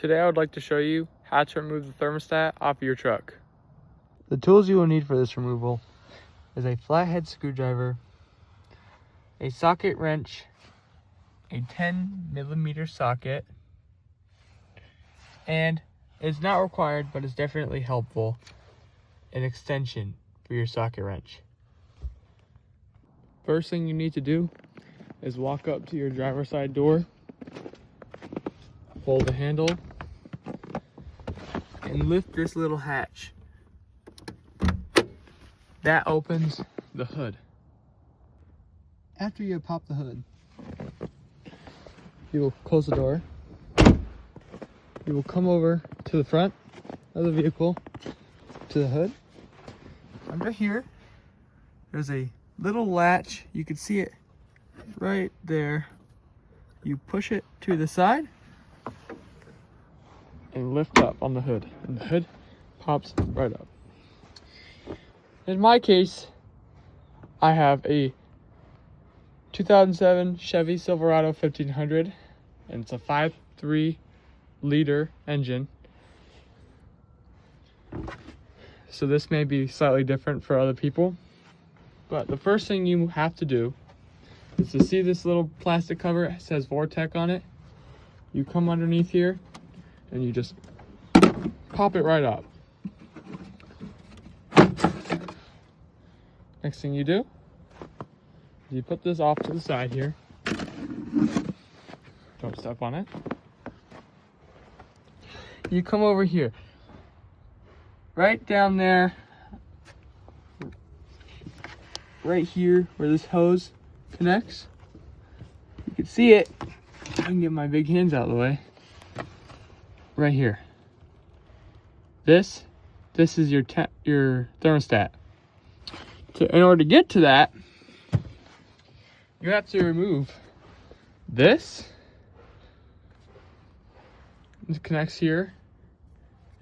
Today I would like to show you how to remove the thermostat off of your truck. The tools you will need for this removal is a flathead screwdriver, a socket wrench, a 10mm socket, and it's not required but it's definitely helpful, an extension for your socket wrench. First thing you need to do is walk up to your driver's side door, pull the handle, and lift this little hatch. That opens the hood. After you pop the hood, You will close the door. You will come over to the front of the vehicle, to the hood. Under here, there's a little latch. You can see it right there. You push it to the side and lift up on the hood, and the hood pops right up. In my case, I have a 2007 Chevy Silverado 1500, and it's a 5.3 liter engine. So this may be slightly different for other people, but the first thing you have to do is to see this little plastic cover. It says Vortec on it. You come underneath here and you just pop it right up. Next thing you do, you put this off to the side here. Don't step on it. You come over here. Right down there, right here where this hose connects. You can see it. I can get my big hands out of the way. Right here. This is your thermostat. In order to get to that, you have to remove this. It connects here,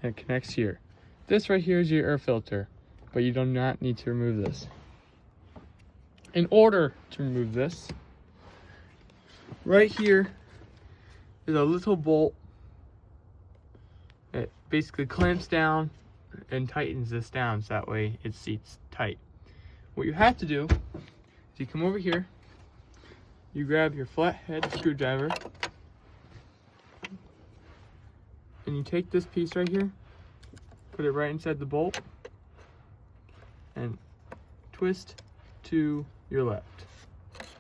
and it connects here. This right here is your air filter, but you do not need to remove this. In order to remove this, right here is a little bolt. It basically clamps down and tightens this down so that way it seats tight. What you have to do is you come over here, you grab your flathead screwdriver, and you take this piece right here, put it right inside the bolt, and twist to your left.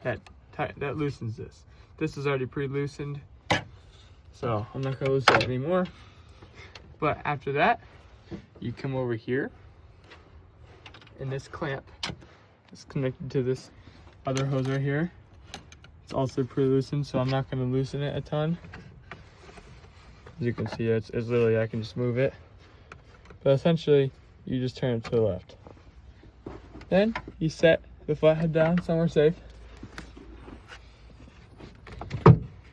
That loosens this. This is already pre-loosened, so I'm not gonna loosen it anymore. But after that, you come over here, and this clamp is connected to this other hose right here. It's also pre-loosened, so I'm not gonna loosen it a ton. As you can see, it's literally, I can just move it. But essentially, you just turn it to the left. Then you set the flathead down somewhere safe.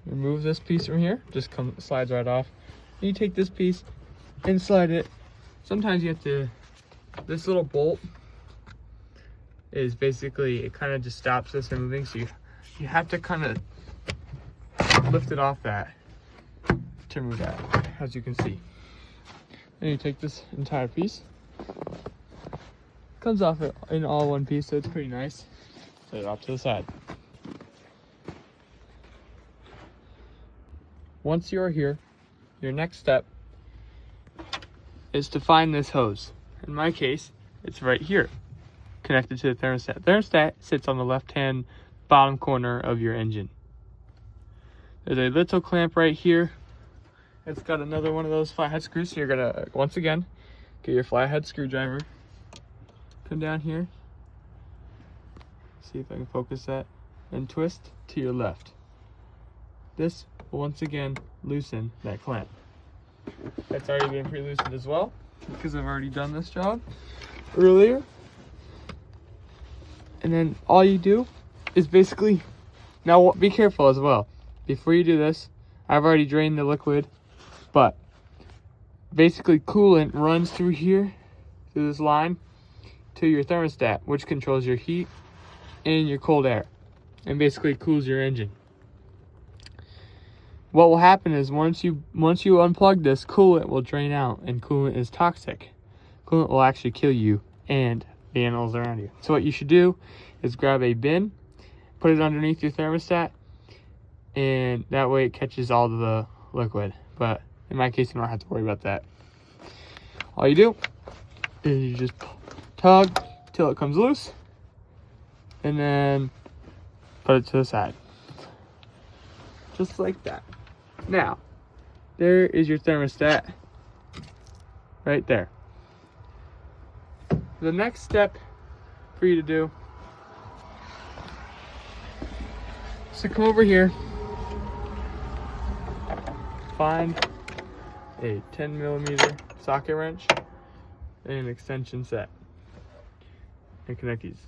Remove this piece from here, just slides right off. And you take this piece and slide it. Sometimes you have to, this little bolt is basically, it kind of just stops this from moving, so you have to kind of lift it off that to remove that, as you can see. And you take this entire piece, comes off in all one piece, so it's pretty nice. Set it off to the side. Once you are here, your next step is to find this hose. In my case, it's right here, connected to the thermostat. Thermostat sits on the left-hand bottom corner of your engine. There's a little clamp right here. It's got another one of those flathead screws, so you're gonna, once again, get your flathead screwdriver, come down here, see if I can focus that, and twist to your left. This will once again loosen that clamp. That's already been pre-loosened as well, because I've already done this job earlier. And then all you do is basically, now be careful as well. Before you do this, I've already drained the liquid, but basically coolant runs through here, through this line, to your thermostat, which controls your heat and your cold air, and basically cools your engine. what will happen is once you unplug this, coolant will drain out, and coolant is toxic. Coolant will actually kill you and the animals around you. So what you should do is grab a bin, put it underneath your thermostat, and that way it catches all the liquid. But in my case, you don't have to worry about that. All you do is you just tug till it comes loose, and then put it to the side. Just like that. Now, there is your thermostat right there. The next step for you to do is to come over here, find a 10mm socket wrench and an extension set, and connect these.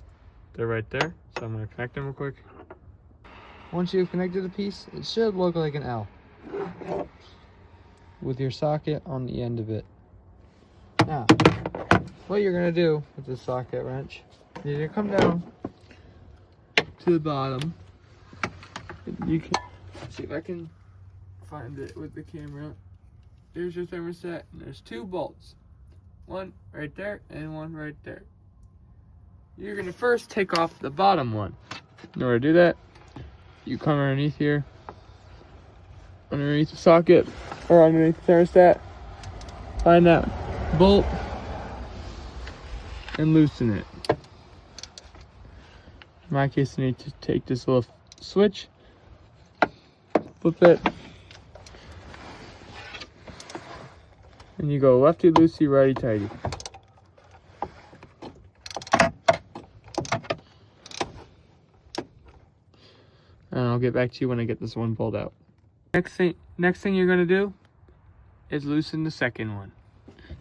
They're right there, so I'm going to connect them real quick. Once you've connected a piece, it should look like an L with your socket on the end of it. Now, what you're going to do with this socket wrench is you're going to come down To the bottom. You can see if I can find it with the camera. There's your thermostat, and there's 2 bolts. One right there and one right there. You're going to first take off the bottom one. In order to do that, you come underneath here, underneath the socket, or underneath the thermostat, find that bolt, and loosen it. In my case, I need to take this little switch, flip it, and you go lefty loosey, righty tighty. And I'll get back to you when I get this one pulled out. Next thing you're gonna do is loosen the second one.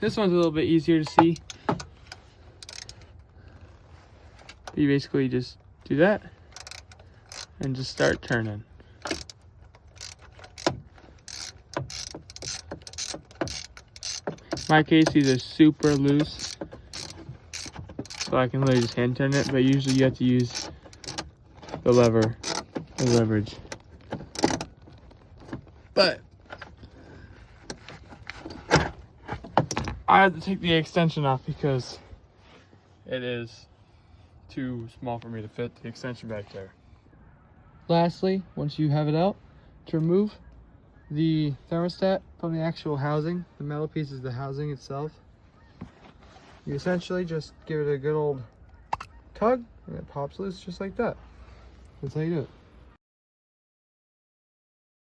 This one's a little bit easier to see. You basically just do that and just start turning. In my case, these are super loose, so I can literally just hand turn it, but usually you have to use the leverage. But I had to take the extension off because it is too small for me to fit the extension back there. Lastly, once you have it out, to remove the thermostat from the actual housing, the metal piece is the housing itself. You essentially just give it a good old tug and it pops loose just like that. That's how you do it.